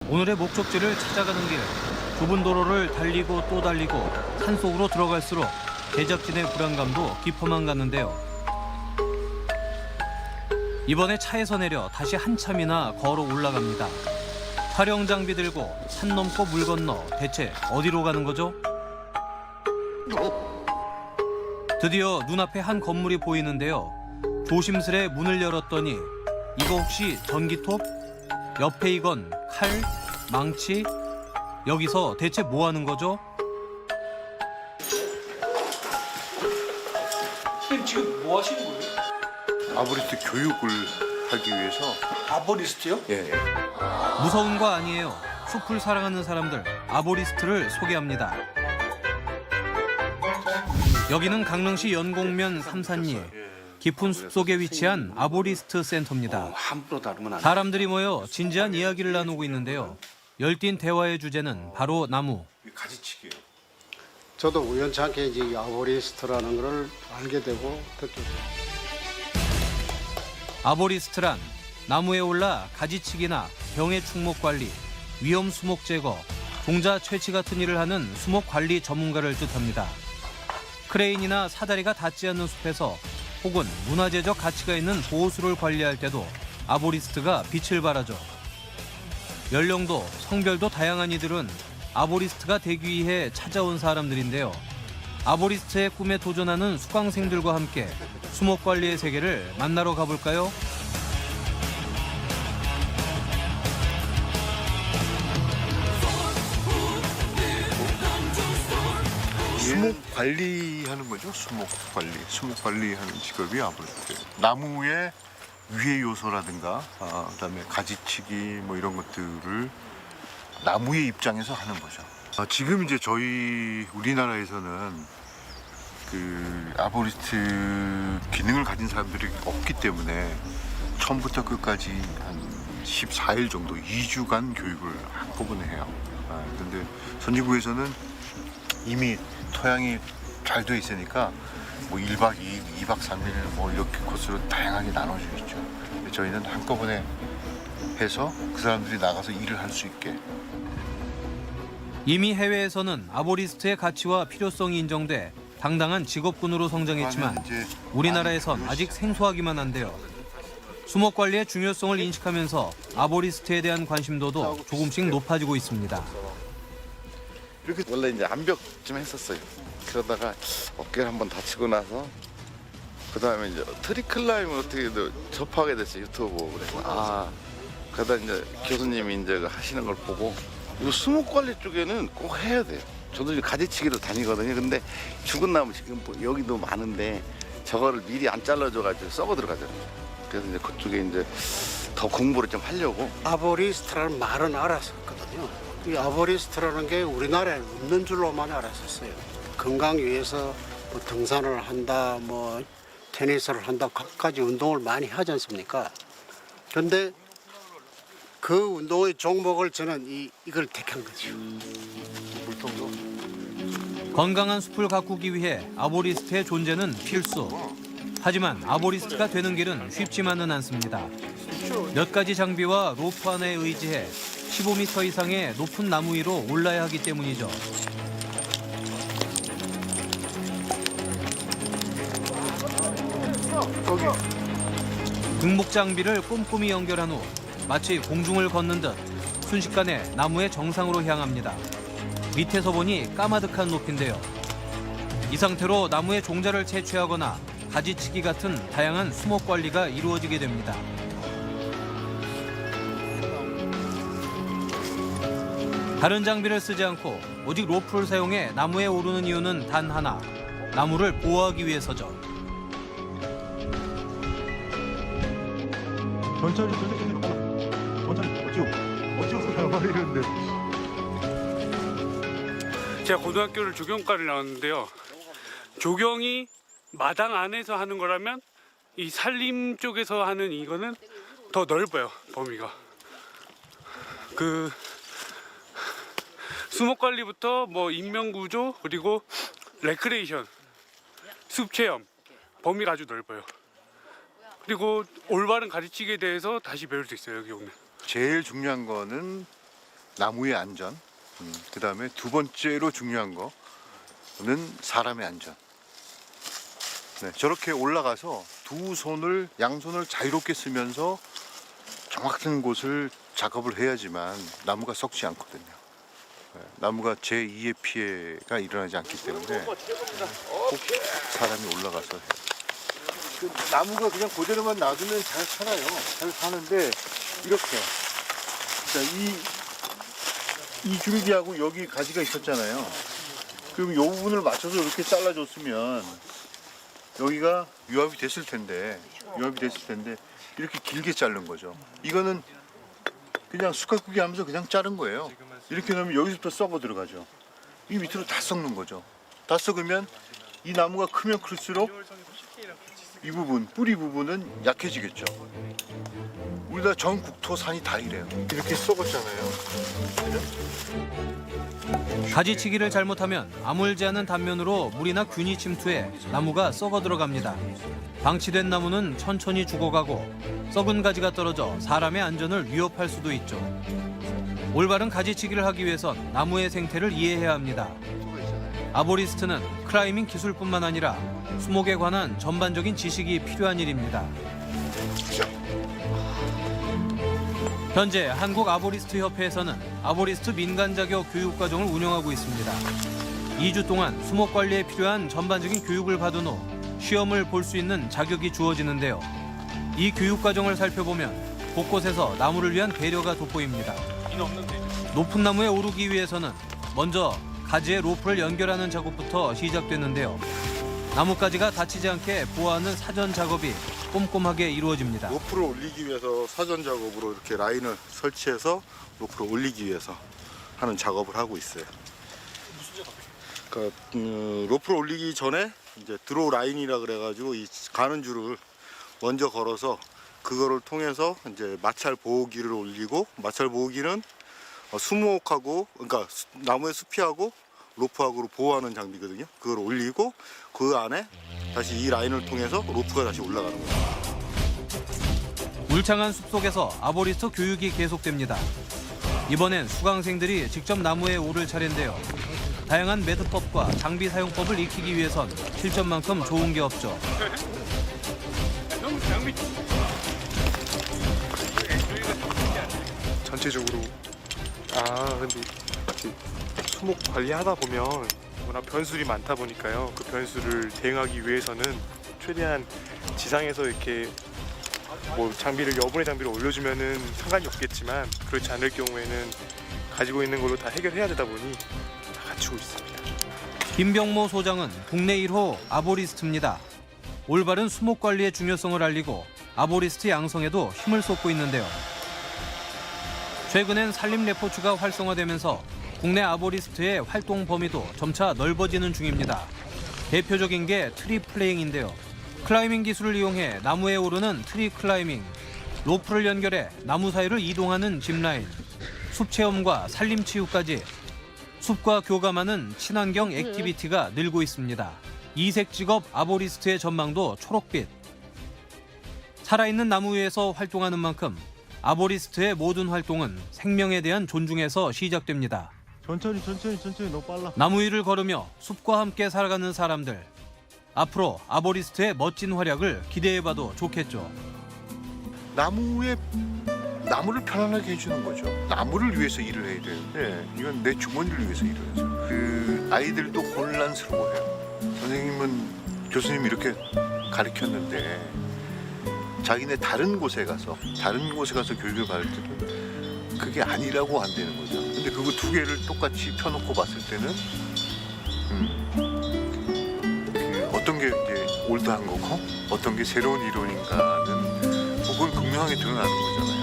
오늘의 목적지를 찾아가는 길. 좁은 도로를 달리고 또 달리고 산속으로 들어갈수록 제작진의 불안감도 깊어만 갔는데요. 이번에 차에서 내려 다시 한참이나 걸어 올라갑니다. 촬영 장비 들고 산 넘고 물 건너 대체 어디로 가는 거죠? 드디어 눈앞에 한 건물이 보이는데요. 조심스레 문을 열었더니 이거 혹시 전기톱? 옆에 이건 칼? 망치? 여기서 대체 뭐 하는 거죠? 선생님 지금 뭐 하시는 거예요? 아보리스트 교육을 하기 위해서. 아보리스트요? 예. 무서운 거 아니에요. 숲을 사랑하는 사람들 아보리스트를 소개합니다. 여기는 강릉시 연곡면 삼산리. 깊은 숲속에 위치한 아보리스트 센터입니다. 함부로 다루면 안 돼. 사람들이 모여 진지한 이야기를 나누고 있는데요. 열띤 대화의 주제는 바로 나무. 가지치기예요. 저도 우연찮게 이제 이 아보리스트라는 걸 알게 되고 듣게 됐어요. 아보리스트란 나무에 올라 가지치기나 병해 충목 관리, 위험 수목 제거, 종자 채취 같은 일을 하는 수목 관리 전문가를 뜻합니다. 크레인이나 사다리가 닿지 않는 숲에서 혹은 문화재적 가치가 있는 보호수를 관리할 때도 아보리스트가 빛을 발하죠. 연령도 성별도 다양한 이들은 아보리스트가 되기 위해 찾아온 사람들인데요. 아보리스트의 꿈에 도전하는 수강생들과 함께 수목 관리의 세계를 만나러 가볼까요? 수목 관리하는 거죠. 수목 관리하는 직업이 아보리스트. 나무의 위해 요소라든가, 그다음에 가지치기 뭐 이런 것들을 나무의 입장에서 하는 거죠. 지금 이제 저희 우리나라에서는 그 아보리스트 기능을 가진 사람들이 없기 때문에 처음부터 끝까지 한 14일 정도 2주간 교육을 한꺼번에 해요. 그런데 선진국에서는 이미 토양이 잘 돼 있으니까 뭐 1박 2일, 2박 3일 뭐 이렇게 코스로 다양하게 나눠져 있죠. 근데 저희는 한꺼번에 해서 그 사람들이 나가서 일을 할 수 있게. 이미 해외에서는 아보리스트의 가치와 필요성이 인정돼 당당한 직업군으로 성장했지만 우리나라에선 아직 생소하기만 한데요. 수목 관리의 중요성을 인식하면서 아보리스트에 대한 관심도도 조금씩 높아지고 있습니다. 이렇게 원래 이제 암벽 좀 했었어요. 그러다가 어깨를 한번 다치고 나서 그 다음에 이제 트리 클라임을 어떻게 접하게 됐어요. 유튜브 보고 그래서 그러다 이제 교수님이 이제 하시는 걸 보고 이 수목 관리 쪽에는 꼭 해야 돼요. 저도 이제 가지치기로 다니거든요. 근데 죽은 나무 지금 여기도 많은데 저거를 미리 안 잘라줘가지고 썩어 들어가잖아요. 그래서 이제 그쪽에 이제 더 공부를 좀 하려고. 아보리스트라는 말은 알았었거든요. 이 아보리스트라는 게 우리나라에 없는 줄로만 알았었어요. 건강 위해서 뭐 등산을 한다, 뭐 테니스를 한다, 각가지 운동을 많이 하지 않습니까? 그런데 그 운동의 종목을 저는 이걸 택한 거죠. 건강한 숲을 가꾸기 위해 아보리스트의 존재는 필수. 하지만 아보리스트가 되는 길은 쉽지만은 않습니다. 몇 가지 장비와 로프 하나에 의지해 15m 이상의 높은 나무 위로 올라야 하기 때문이죠. 등목 장비를 꼼꼼히 연결한 후 마치 공중을 걷는 듯 순식간에 나무의 정상으로 향합니다. 밑에서 보니 까마득한 높이인데요. 이 상태로 나무의 종자를 채취하거나 가지치기 같은 다양한 수목 관리가 이루어지게 됩니다. 다른 장비를 쓰지 않고 오직 로프를 사용해 나무에 오르는 이유는 단 하나, 나무를 보호하기 위해서죠. 천천히 어찌 가버리는데. 제가 고등학교를 조경과를 나왔는데요. 조경이 마당 안에서 하는 거라면 이 산림 쪽에서 하는 이거는 더 넓어요, 범위가. 그 수목 관리부터 뭐 인명 구조 그리고 레크레이션, 숲 체험 범위가 아주 넓어요. 그리고 올바른 가르치기에 대해서 다시 배울 수 있어요, 여기 오면. 제일 중요한 거는 나무의 안전, 그 다음에 두 번째로 중요한 거는 사람의 안전. 네, 저렇게 올라가서 양손을 자유롭게 쓰면서 정확한 곳을 작업을 해야지만 나무가 썩지 않거든요. 네, 나무가 제2의 피해가 일어나지 않기 때문에 꼭 사람이 올라가서 해요. 그 나무가 그냥 그대로만 놔두면 잘 살아요. 잘 사는데 이렇게 자, 이 줄기하고 여기 가지가 있었잖아요. 그럼 이 부분을 맞춰서 이렇게 잘라줬으면 여기가 유압이 됐을 텐데 이렇게 길게 자른 거죠. 이거는 그냥 숟가꾸기 하면서 그냥 자른 거예요. 이렇게 넣으면 여기서부터 썩어 들어가죠. 이 밑으로 다 썩는 거죠. 다 썩으면 이 나무가 크면 클수록 이 부분, 뿌리 부분은 약해지겠죠. 우리나라 전 국토 산이 다 이래요. 이렇게 썩었잖아요. 가지치기를 잘못하면 아물지 않은 단면으로 물이나 균이 침투해 나무가 썩어 들어갑니다. 방치된 나무는 천천히 죽어가고 썩은 가지가 떨어져 사람의 안전을 위협할 수도 있죠. 올바른 가지치기를 하기 위해선 나무의 생태를 이해해야 합니다. 아보리스트는 클라이밍 기술뿐만 아니라 수목에 관한 전반적인 지식이 필요한 일입니다. 현재 한국 아보리스트 협회에서는 아보리스트 민간 자격 교육 과정을 운영하고 있습니다. 2주 동안 수목 관리에 필요한 전반적인 교육을 받은 후 시험을 볼 수 있는 자격이 주어지는데요. 이 교육 과정을 살펴보면 곳곳에서 나무를 위한 배려가 돋보입니다. 높은 나무에 오르기 위해서는 먼저 가지에 로프를 연결하는 작업부터 시작되는데요. 나뭇가지가 다치지 않게 보호하는 사전 작업이 꼼꼼하게 이루어집니다. 로프를 올리기 위해서 사전 작업으로 이렇게 라인을 설치해서 로프를 올리기 위해서 하는 작업을 하고 있어요. 그러니까 로프를 올리기 전에 이제 드로우 라인이라 그래가지고 이 가는 줄을 먼저 걸어서 그거를 통해서 이제 마찰 보호기를 올리고, 마찰 보호기는 수목하고, 그러니까 나무의 수피하고 로프하고로 보호하는 장비거든요. 그걸 올리고 그 안에 다시 이 라인을 통해서 로프가 다시 올라가는 거예요. 울창한 숲속에서 아보리스트 교육이 계속됩니다. 이번엔 수강생들이 직접 나무에 오를 차례인데요. 다양한 매듭법과 장비 사용법을 익히기 위해선 실전만큼 좋은 게 없죠. 전체적으로 근데 수목 관리하다 보면 워낙 변수들이 많다 보니까요. 그 변수를 대응하기 위해서는 최대한 지상에서 이렇게 뭐 여분의 장비를 올려주면은 상관이 없겠지만 그렇지 않을 경우에는 가지고 있는 걸로 다 해결해야 되다 보니 다 갖추고 있습니다. 김병모 소장은 국내 1호 아보리스트입니다. 올바른 수목 관리의 중요성을 알리고 아보리스트 양성에도 힘을 쏟고 있는데요. 최근엔 산림 레포츠가 활성화되면서 국내 아보리스트의 활동 범위도 점차 넓어지는 중입니다. 대표적인 게 트리 플레잉인데요. 클라이밍 기술을 이용해 나무에 오르는 트리 클라이밍, 로프를 연결해 나무 사이를 이동하는 짚라인, 숲 체험과 산림 치유까지 숲과 교감하는 친환경 액티비티가 늘고 있습니다. 이색 직업 아보리스트의 전망도 초록빛. 살아있는 나무 위에서 활동하는 만큼 아보리스트의 모든 활동은 생명에 대한 존중에서 시작됩니다. 천천히 너무 빨라. 나무 위를 걸으며 숲과 함께 살아가는 사람들. 앞으로 아보리스트의 멋진 활약을 기대해봐도 좋겠죠. 나무를 편안하게 해주는 거죠. 나무를 위해서 일을 해야 되는데 이건 내 주머니를 위해서 일을 하죠. 그 아이들도 혼란스러워해요. 선생님은 교수님 이렇게 가르쳤는데 자기네 다른 곳에 가서 교육을 받을 때도 그게 아니라고 안 되는 거죠. 근데 그거 두 개를 똑같이 펴놓고 봤을 때는 그 어떤 게 이제 올드한 거고 어떤 게 새로운 이론인가는 그건 분명하게 드러나는 거잖아요.